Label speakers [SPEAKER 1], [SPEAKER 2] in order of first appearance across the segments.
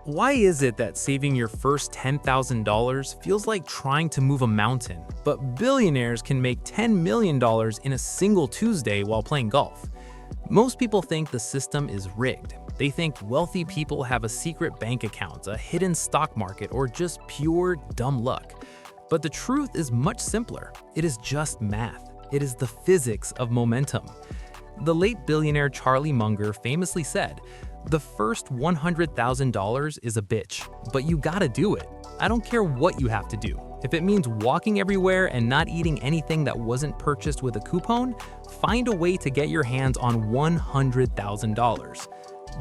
[SPEAKER 1] Why is it that saving your first $10,000 feels like trying to move a mountain, but billionaires can make $10 million in a single Tuesday while playing golf? Most people think the system is rigged. They think wealthy people have a secret bank account, a hidden stock market, or just pure dumb luck. But the truth is much simpler. It is just math. It is the physics of momentum. The late billionaire Charlie Munger famously said, "The first $100,000 is a bitch, but you gotta do it. I don't care what you have to do. If it means walking everywhere and not eating anything that wasn't purchased with a coupon, find a way to get your hands on $100,000.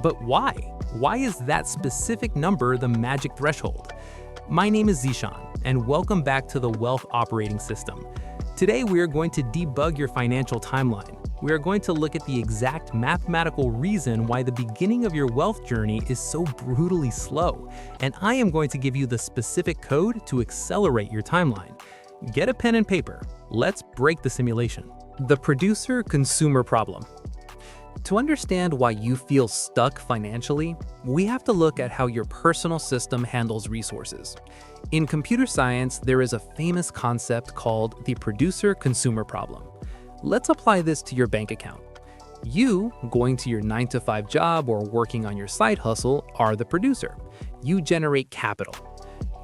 [SPEAKER 1] But why? Why is that specific number the magic threshold? My name is Zishan, and welcome back to the Wealth Operating System. Today we are going to debug your financial timeline. We are going to look at the exact mathematical reason why the beginning of your wealth journey is so brutally slow, and I am going to give you the specific code to accelerate your timeline. Get a pen and paper. Let's break the simulation. The producer-consumer problem. To understand why you feel stuck financially, we have to look at how your personal system handles resources. In computer science, there is a famous concept called the producer-consumer problem. Let's apply this to your bank account. You, going to your 9-to-5 job or working on your side hustle, are the producer. You generate capital.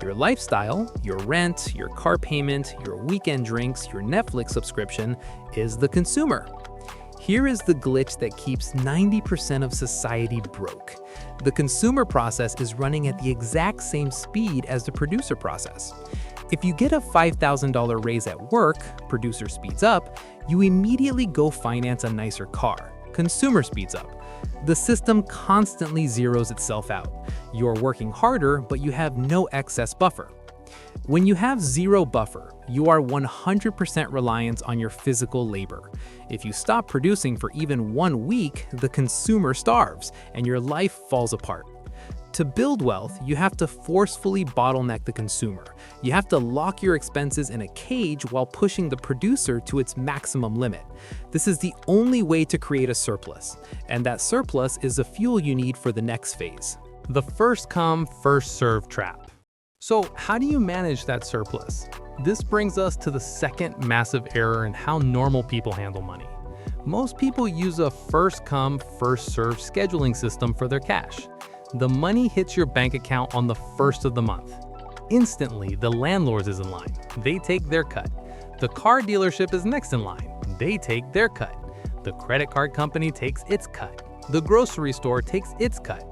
[SPEAKER 1] Your lifestyle, your rent, your car payment, your weekend drinks, your Netflix subscription is the consumer. Here is the glitch that keeps 90% of society broke. The consumer process is running at the exact same speed as the producer process. If you get a $5,000 raise at work, producer speeds up, you immediately go finance a nicer car. Consumer speeds up. The system constantly zeroes itself out. You're working harder, but you have no excess buffer. When you have zero buffer, you are 100% reliant on your physical labor. If you stop producing for even 1 week, the consumer starves, and your life falls apart. To build wealth, you have to forcefully bottleneck the consumer. You have to lock your expenses in a cage while pushing the producer to its maximum limit. This is the only way to create a surplus, and that surplus is the fuel you need for the next phase. The first come, first served trap. So how do you manage that surplus? This brings us to the second massive error in how normal people handle money. Most people use a first come, first served scheduling system for their cash. The money hits your bank account on the first of the month. Instantly, the landlord is in line. They take their cut. The car dealership is next in line. They take their cut. The credit card company takes its cut. The grocery store takes its cut.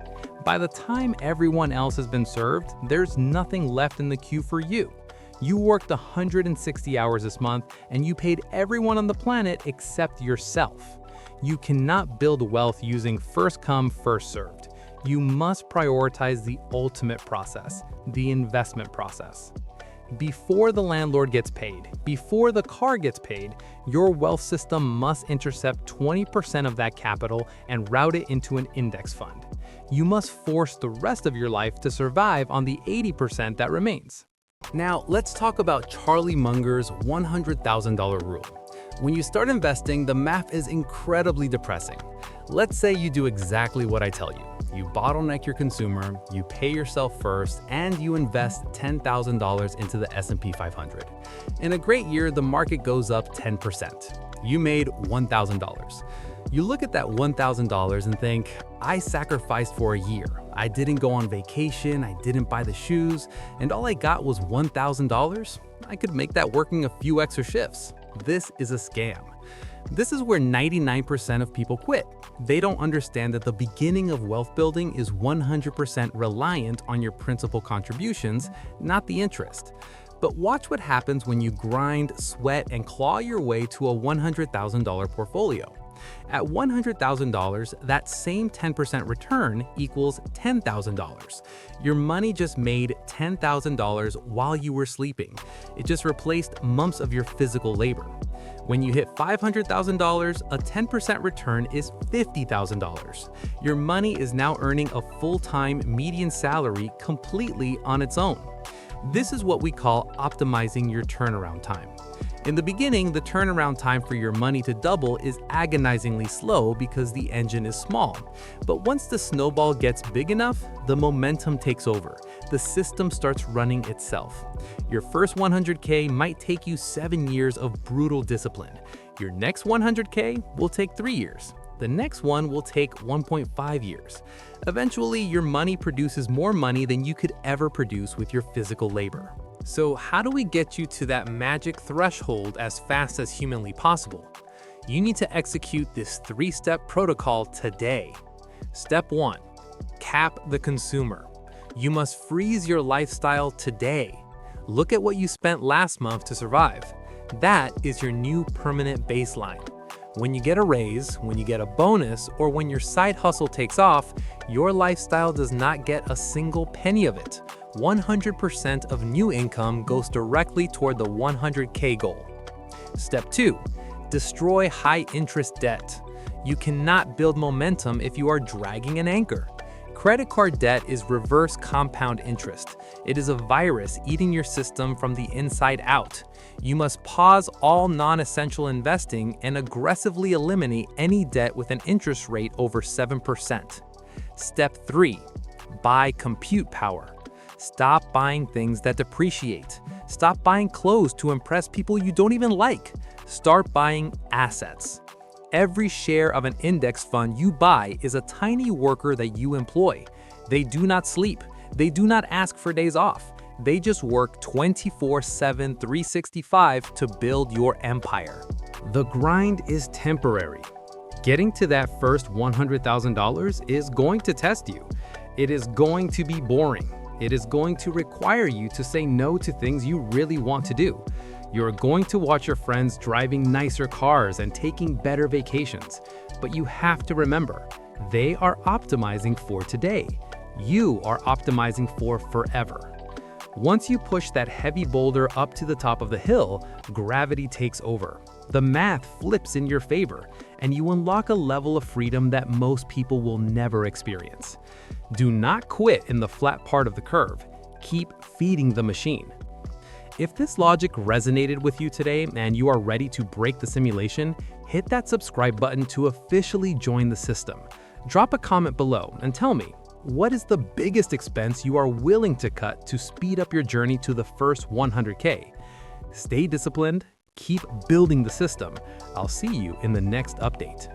[SPEAKER 1] By the time everyone else has been served, there's nothing left in the queue for you. You worked 160 hours this month, and you paid everyone on the planet except yourself. You cannot build wealth using first come, first served. You must prioritize the ultimate process, the investment process. Before the landlord gets paid, before the car gets paid, your wealth system must intercept 20% of that capital and route it into an index fund. You must force the rest of your life to survive on the 80% that remains. Now, let's talk about Charlie Munger's $100,000 rule. When you start investing, the math is incredibly depressing. Let's say you do exactly what I tell you. You bottleneck your consumer, you pay yourself first, and you invest $10,000 into the S&P 500. In a great year, the market goes up 10%. You made $1,000. You look at that $1,000 and think, I sacrificed for a year. I didn't go on vacation, I didn't buy the shoes, and all I got was $1,000? I could make that working a few extra shifts. This is a scam. This is where 99% of people quit. They don't understand that the beginning of wealth building is 100% reliant on your principal contributions, not the interest. But watch what happens when you grind, sweat, and claw your way to a $100,000 portfolio. At $100,000, that same 10% return equals $10,000. Your money just made $10,000 while you were sleeping. It just replaced months of your physical labor. When you hit $500,000, a 10% return is $50,000. Your money is now earning a full-time median salary completely on its own. This is what we call optimizing your turnaround time. In the beginning, the turnaround time for your money to double is agonizingly slow because the engine is small. But once the snowball gets big enough, the momentum takes over. The system starts running itself. Your first 100K might take you 7 years of brutal discipline. Your next 100K will take 3 years. The next one will take 1.5 years. Eventually, your money produces more money than you could ever produce with your physical labor. So how do we get you to that magic threshold as fast as humanly possible? You need to execute this 3-step protocol today. Step 1. Cap the consumer. You must freeze your lifestyle today. Look at what you spent last month to survive. That is your new permanent baseline. When you get a raise, when you get a bonus, or when your side hustle takes off, your lifestyle does not get a single penny of it. 100% of new income goes directly toward the 100K goal. Step 2. Destroy high-interest debt. You cannot build momentum if you are dragging an anchor. Credit card debt is reverse compound interest. It is a virus eating your system from the inside out. You must pause all non-essential investing and aggressively eliminate any debt with an interest rate over 7%. Step 3. Buy compute power. Stop buying things that depreciate. Stop buying clothes to impress people you don't even like. Start buying assets. Every share of an index fund you buy is a tiny worker that you employ. They do not sleep. They do not ask for days off. They just work 24/7, 365 to build your empire. The grind is temporary. Getting to that first $100,000 is going to test you. It is going to be boring. It is going to require you to say no to things you really want to do. You're going to watch your friends driving nicer cars and taking better vacations. But you have to remember, they are optimizing for today. You are optimizing for forever. Once you push that heavy boulder up to the top of the hill, gravity takes over. The math flips in your favor, and you unlock a level of freedom that most people will never experience. Do not quit in the flat part of the curve. Keep feeding the machine. If this logic resonated with you today and you are ready to break the simulation, hit that subscribe button to officially join the system. Drop a comment below and tell me, what is the biggest expense you are willing to cut to speed up your journey to the first 100K? Stay disciplined, keep building the system. I'll see you in the next update.